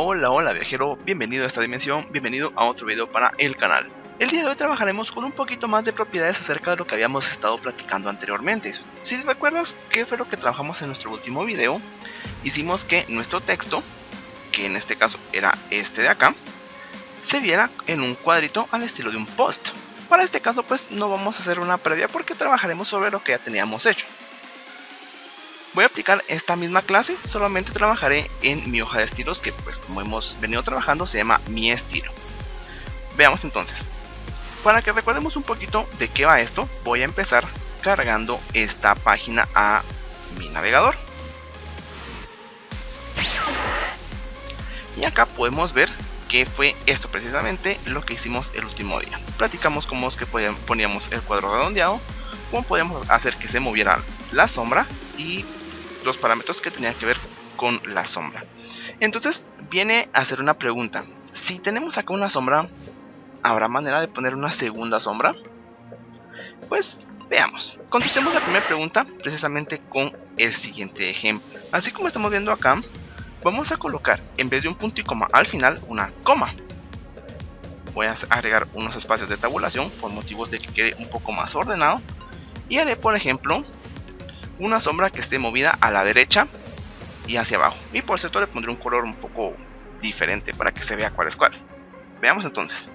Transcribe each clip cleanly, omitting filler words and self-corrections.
Hola, hola viajero, bienvenido a esta dimensión, bienvenido a otro video para el canal. El día de hoy trabajaremos con un poquito más de propiedades acerca de lo que habíamos estado platicando anteriormente. Si recuerdas qué fue lo que trabajamos en nuestro último video, hicimos que nuestro texto, que en este caso era este de acá, se viera en un cuadrito al estilo de un post. Para este caso pues no vamos a hacer una previa porque trabajaremos sobre lo que ya teníamos hecho. Voy a aplicar esta misma clase, solamente trabajaré en mi hoja de estilos que pues como hemos venido trabajando se llama mi estilo. Veamos entonces. Para que recordemos un poquito de qué va esto, voy a empezar cargando esta página a mi navegador. Y acá podemos ver que fue esto precisamente lo que hicimos el último día. Platicamos cómo es que poníamos el cuadro redondeado, cómo podíamos hacer que se moviera la sombra y los parámetros que tenían que ver con la sombra. Entonces viene a hacer una pregunta. Si tenemos acá una sombra, ¿habrá manera de poner una segunda sombra? Pues veamos. Contestemos la primera pregunta precisamente con el siguiente ejemplo. Así como estamos viendo acá, vamos a colocar en vez de un punto y coma al final una coma. Voy a agregar unos espacios de tabulación por motivos de que quede un poco más ordenado. Y haré por ejemplo una sombra que esté movida a la derecha y hacia abajo. Y por cierto le pondré un color un poco diferente para que se vea cuál es cuál. Veamos entonces.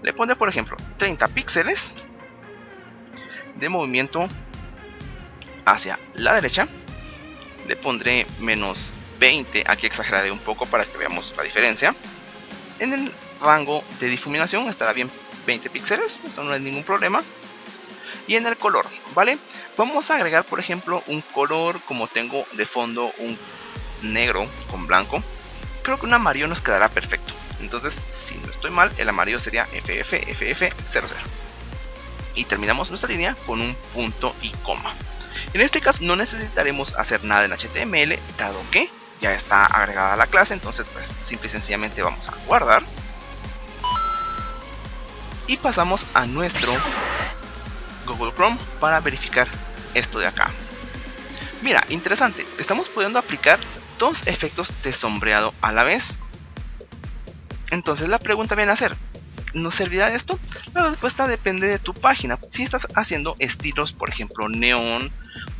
Le pondré por ejemplo 30 píxeles de movimiento hacia la derecha. Le pondré menos 20, aquí exageraré un poco para que veamos la diferencia. En el rango de difuminación estará bien 20 píxeles, eso no es ningún problema. Y en el color, ¿vale? Vamos a agregar por ejemplo un color, como tengo de fondo un negro con blanco, creo que un amarillo nos quedará perfecto. Entonces, si no estoy mal, el amarillo sería FFFF00. Y terminamos nuestra línea con un punto y coma. En este caso no necesitaremos hacer nada en HTML, dado que ya está agregada la clase. Entonces pues simple y sencillamente vamos a guardar. Y pasamos a nuestro Google Chrome para verificar esto de acá. Mira, interesante, estamos pudiendo aplicar dos efectos de sombreado a la vez. Entonces la pregunta viene a ser, ¿nos servirá esto? La respuesta depende de tu página. Si estás haciendo estilos, por ejemplo neón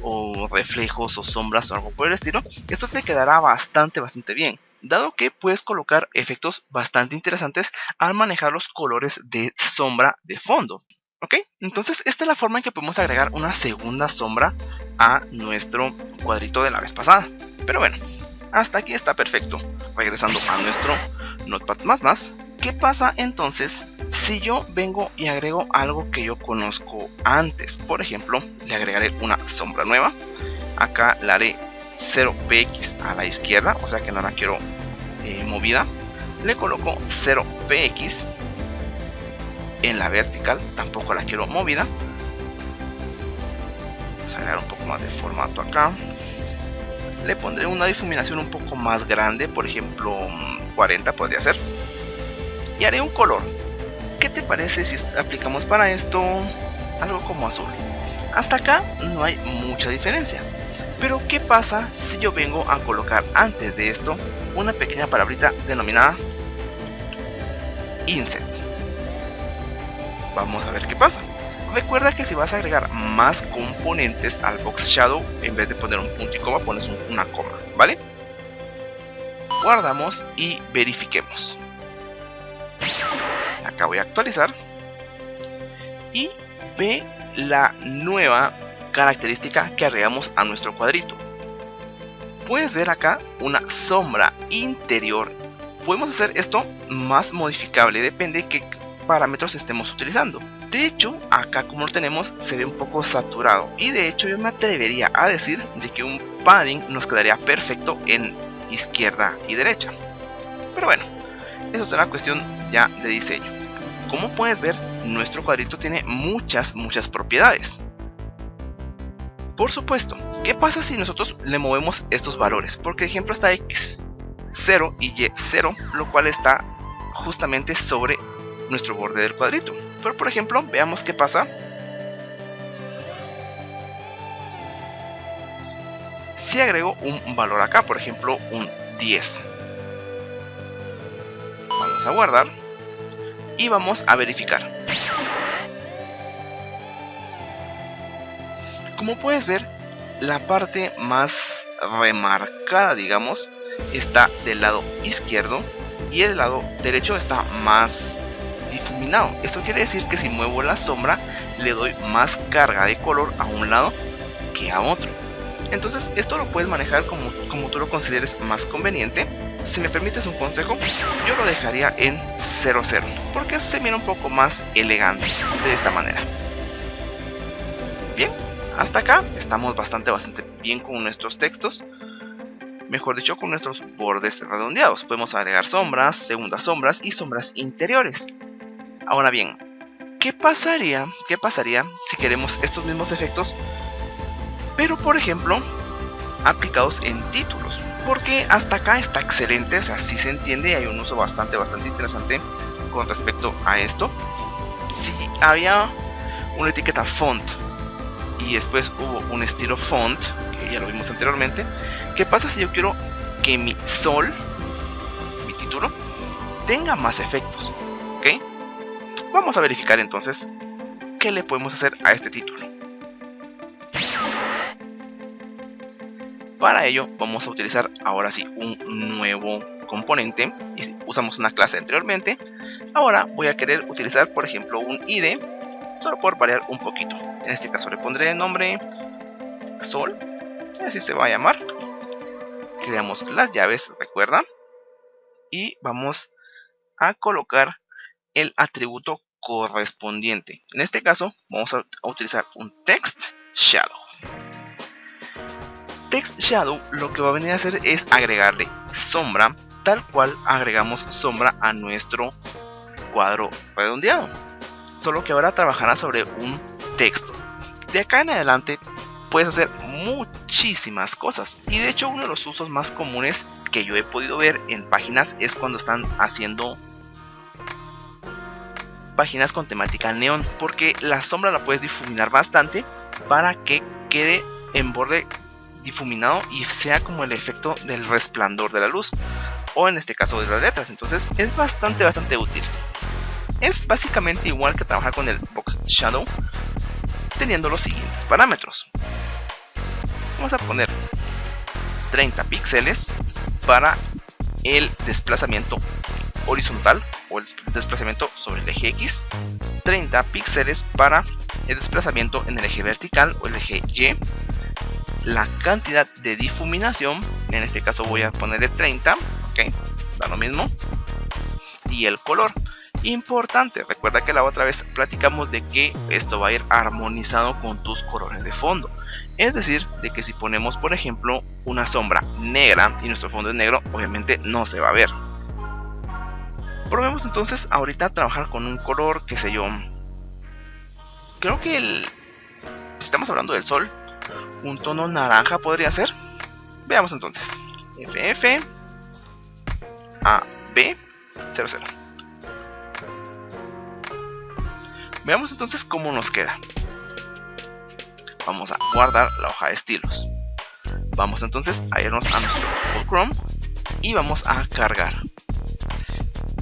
o reflejos o sombras o algo por el estilo, esto te quedará bastante bien, dado que puedes colocar efectos bastante interesantes al manejar los colores de sombra de fondo. ¿Ok? Entonces esta es la forma en que podemos agregar una segunda sombra a nuestro cuadrito de la vez pasada. Pero bueno, hasta aquí está perfecto. Regresando a nuestro Notepad++, ¿qué pasa entonces si yo vengo y agrego algo que yo conozco antes? Por ejemplo, le agregaré una sombra nueva. Acá la haré 0px a la izquierda, o sea que no la quiero movida. Le coloco 0px en la vertical, tampoco la quiero movida. Vamos a agregar un poco más de formato acá. Le pondré una difuminación un poco más grande, por ejemplo 40 podría ser. Y haré un color. ¿Qué te parece si aplicamos para esto algo como azul? Hasta acá no hay mucha diferencia. Pero ¿qué pasa si yo vengo a colocar antes de esto una pequeña palabrita denominada inset? Vamos a ver qué pasa. Recuerda que si vas a agregar más componentes al box shadow, en vez de poner un punto y coma, pones una coma, ¿vale? Guardamos y verifiquemos. Acá voy a actualizar. Y ve la nueva característica que agregamos a nuestro cuadrito. Puedes ver acá una sombra interior. Podemos hacer esto más modificable, depende de qué parámetros estemos utilizando. De hecho, acá como lo tenemos se ve un poco saturado, y de hecho yo me atrevería a decir de que un padding nos quedaría perfecto en izquierda y derecha. Pero bueno, eso será cuestión ya de diseño. Como puedes ver, nuestro cuadrito tiene muchas propiedades. Por supuesto, ¿qué pasa si nosotros le movemos estos valores? Porque ejemplo está x0 y y0, lo cual está justamente sobre nuestro borde del cuadrito. Pero por ejemplo, veamos qué pasa si agrego un valor acá, por ejemplo un 10. Vamos a guardar y vamos a verificar. Como puedes ver, la parte más remarcada, digamos, está del lado izquierdo y el lado derecho está más difuminado. Eso quiere decir que si muevo la sombra le doy más carga de color a un lado que a otro. Entonces esto lo puedes manejar como tú lo consideres más conveniente. Si me permites un consejo, yo lo dejaría en 00 porque se mira un poco más elegante de esta manera. Bien, hasta acá estamos bastante bien con nuestros textos. Mejor dicho, con nuestros bordes redondeados. Podemos agregar sombras, segundas sombras y sombras interiores. Ahora bien, ¿qué pasaría si queremos estos mismos efectos, pero por ejemplo, aplicados en títulos? Porque hasta acá está excelente, o sea, sí se entiende, hay un uso bastante interesante con respecto a esto. Si había una etiqueta font y después hubo un estilo font, que ya lo vimos anteriormente, ¿qué pasa si yo quiero que mi sol, mi título, tenga más efectos? ¿Ok? Vamos a verificar entonces qué le podemos hacer a este título. Para ello vamos a utilizar ahora sí un nuevo componente. Y usamos una clase anteriormente. Ahora voy a querer utilizar, por ejemplo, un ID, solo por variar un poquito. En este caso le pondré de nombre sol, así se va a llamar. Creamos las llaves, recuerda, y vamos a colocar el atributo correspondiente. En este caso vamos a utilizar un text shadow. Text shadow lo que va a venir a hacer es agregarle sombra, tal cual agregamos sombra a nuestro cuadro redondeado, solo que ahora trabajará sobre un texto. De acá en adelante puedes hacer muchísimas cosas, y de hecho uno de los usos más comunes que yo he podido ver en páginas es cuando están haciendo páginas con temática neón, porque la sombra la puedes difuminar bastante para que quede en borde difuminado y sea como el efecto del resplandor de la luz, o en este caso de las letras. Entonces es bastante útil. Es básicamente igual que trabajar con el box shadow, teniendo los siguientes parámetros. Vamos a poner 30 píxeles para el desplazamiento horizontal o el desplazamiento sobre el eje X, 30 píxeles para el desplazamiento en el eje vertical o el eje Y, la cantidad de difuminación, en este caso voy a ponerle 30, ok, da lo mismo, y el color. Importante, recuerda que la otra vez platicamos de que esto va a ir armonizado con tus colores de fondo. Es decir, de que si ponemos por ejemplo una sombra negra y nuestro fondo es negro, obviamente no se va a ver. Probemos entonces ahorita a trabajar con un color, qué sé yo. Creo que si estamos hablando del sol, un tono naranja podría ser. Veamos entonces. FF AB00. Veamos entonces cómo nos queda. Vamos a guardar la hoja de estilos. Vamos entonces a irnos a nuestro Google Chrome y vamos a cargar.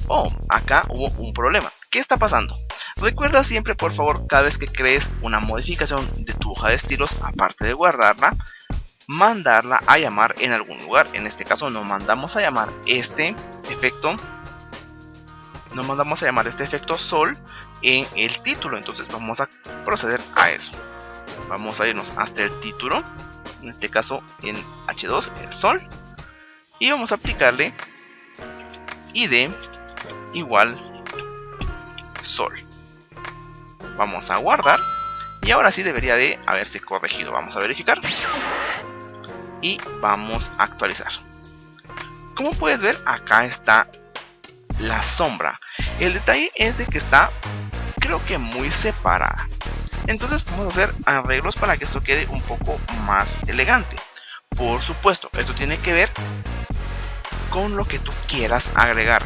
Oh, acá hubo un problema. ¿Qué está pasando? Recuerda siempre, por favor, cada vez que crees una modificación de tu hoja de estilos, aparte de guardarla, mandarla a llamar en algún lugar. En este caso no mandamos a llamar este efecto. No mandamos a llamar este efecto sol en el título. Entonces vamos a proceder a eso. Vamos a irnos hasta el título, en este caso en H2, el sol, y vamos a aplicarle ID igual sol. Vamos a guardar y ahora sí debería de haberse corregido. Vamos a verificar y vamos a actualizar. Como puedes ver, acá está la sombra. El detalle es de que está, creo que muy separada. Entonces vamos a hacer arreglos para que esto quede un poco más elegante. Por supuesto, esto tiene que ver con lo que tú quieras agregar.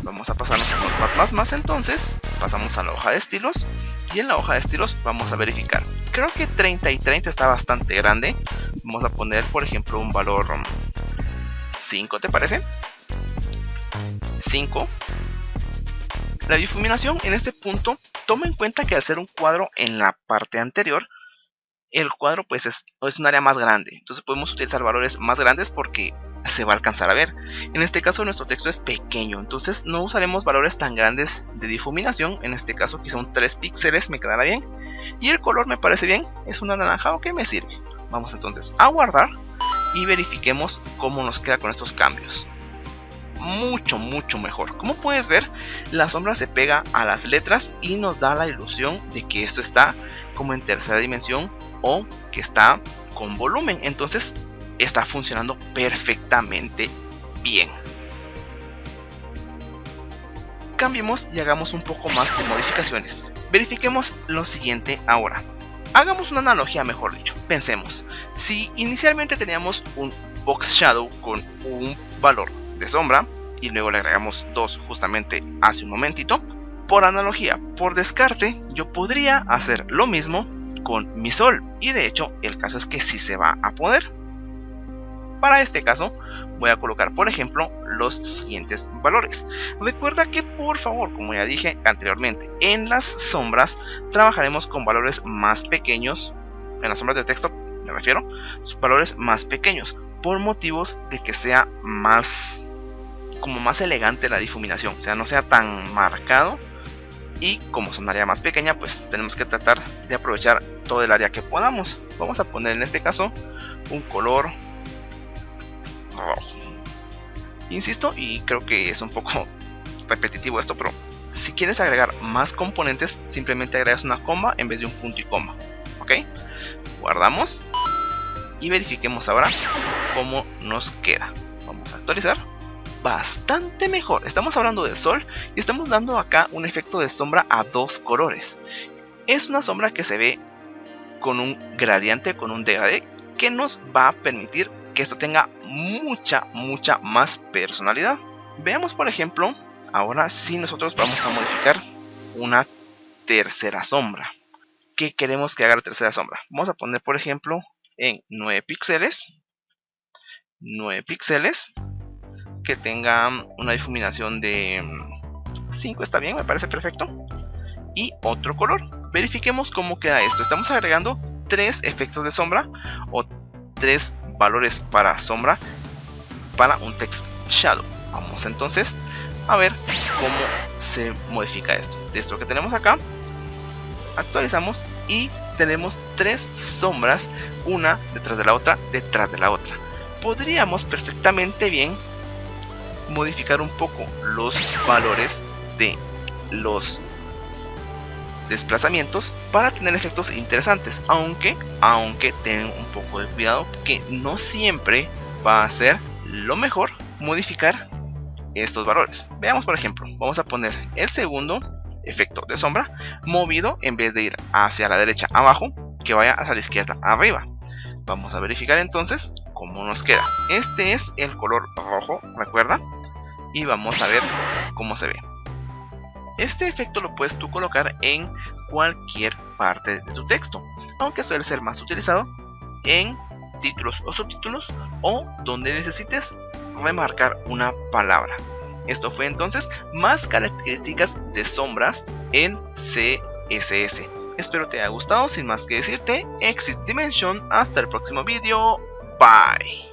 Vamos a pasarnos a los más. Entonces pasamos a la hoja de estilos y en la hoja de estilos vamos a verificar. Creo que 30 y 30 está bastante grande. Vamos a poner por ejemplo un valor 5, ¿te parece? 5. La difuminación en este punto, toma en cuenta que al ser un cuadro en la parte anterior, el cuadro pues es un área más grande, entonces podemos utilizar valores más grandes porque se va a alcanzar a ver. En este caso nuestro texto es pequeño, entonces no usaremos valores tan grandes de difuminación. En este caso quizá un 3 píxeles me quedará bien, y el color me parece bien, es un anaranjado que me sirve. Vamos entonces a guardar y verifiquemos cómo nos queda con estos cambios. Mucho mejor. Como puedes ver, la sombra se pega a las letras y nos da la ilusión de que esto está como en tercera dimensión o que está con volumen. Entonces está funcionando perfectamente bien. Cambiemos y hagamos un poco más de modificaciones. Verifiquemos lo siguiente ahora. Hagamos una analogía, mejor dicho. Pensemos, si inicialmente teníamos un box shadow con un valor de sombra y luego le agregamos 2 justamente hace un momentito, por analogía, por descarte, yo podría hacer lo mismo con mi sol, y de hecho el caso es que sí se va a poder. Para este caso voy a colocar, por ejemplo, los siguientes valores. Recuerda que, por favor, como ya dije anteriormente, en las sombras trabajaremos con valores más pequeños. En las sombras de texto me refiero, valores más pequeños, por motivos de que sea más elegante la difuminación, o sea, no sea tan marcado. Y como es un área más pequeña, pues tenemos que tratar de aprovechar todo el área que podamos. Vamos a poner en este caso un color rojo. Insisto, y creo que es un poco repetitivo esto, pero si quieres agregar más componentes, simplemente agregas una coma en vez de un punto y coma. Ok, guardamos y verifiquemos ahora cómo nos queda. Vamos a actualizar. Bastante mejor. Estamos hablando del sol y estamos dando acá un efecto de sombra a 2 colores. Es una sombra que se ve con un gradiente, con un degradé, que nos va a permitir que esto tenga mucha más personalidad. Veamos, por ejemplo, ahora si nosotros vamos a modificar una tercera sombra. ¿Qué queremos que haga la tercera sombra? Vamos a poner, por ejemplo, en 9 píxeles, que tenga una difuminación de 5, está bien, me parece perfecto, y otro color. Verifiquemos cómo queda esto. Estamos agregando 3 efectos de sombra o 3 valores para sombra para un text shadow. Vamos entonces a ver cómo se modifica esto. De esto que tenemos acá, actualizamos y tenemos 3 sombras, una detrás de la otra, Podríamos perfectamente bien modificar un poco los valores de los desplazamientos para tener efectos interesantes, aunque tengan un poco de cuidado, que no siempre va a ser lo mejor modificar estos valores. Veamos, por ejemplo, vamos a poner el segundo efecto de sombra movido, en vez de ir hacia la derecha abajo, que vaya hacia la izquierda arriba. Vamos a verificar entonces cómo nos queda. Este es el color rojo, recuerda, y vamos a ver cómo se ve. Este efecto lo puedes tú colocar en cualquier parte de tu texto, aunque suele ser más utilizado en títulos o subtítulos, o donde necesites remarcar una palabra. Esto fue entonces más características de sombras en CSS. Espero te haya gustado. Sin más que decirte, Exit Dimension. Hasta el próximo vídeo. Bye.